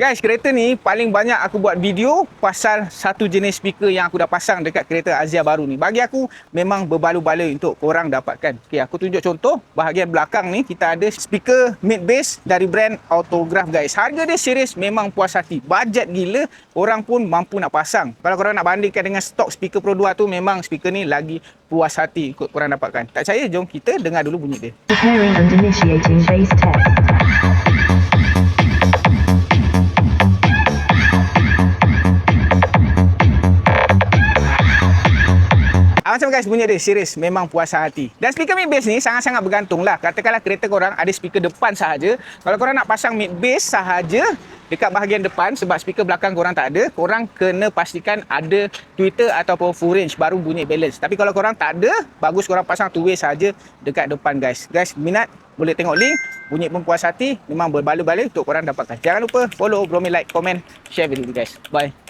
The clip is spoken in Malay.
Guys, kereta ni paling banyak aku buat video pasal satu jenis speaker yang aku dah pasang dekat kereta Azia baru ni. Bagi aku memang berbaloi-baloi untuk korang dapatkan. Okey, aku tunjuk contoh. Bahagian belakang ni kita ada speaker mid bass dari brand Autograph guys. Harga dia serius memang puas hati. Bajet gila, orang pun mampu nak pasang. Kalau korang nak bandingkan dengan stok speaker Pro 2 tu, memang speaker ni lagi puas hati ikut korang dapatkan. Tak percaya? Jom kita dengar dulu bunyi dia. Preparing and initiating bass test. Macam guys, bunyi dia serius memang puas hati. Dan speaker mid bass ni sangat-sangat bergantung lah. Katakanlah kereta korang ada speaker depan sahaja. Kalau korang nak pasang mid bass sahaja dekat bahagian depan, sebab speaker belakang korang tak ada, korang kena pastikan ada tweeter ataupun full range baru bunyi balance. Tapi kalau korang tak ada, bagus korang pasang two way sahaja dekat depan guys. Guys, minat boleh tengok link. Bunyi pun puas hati, memang berbaloi-baloi untuk korang dapatkan. Jangan lupa follow, Bromi, like, komen, share video ni guys. Bye.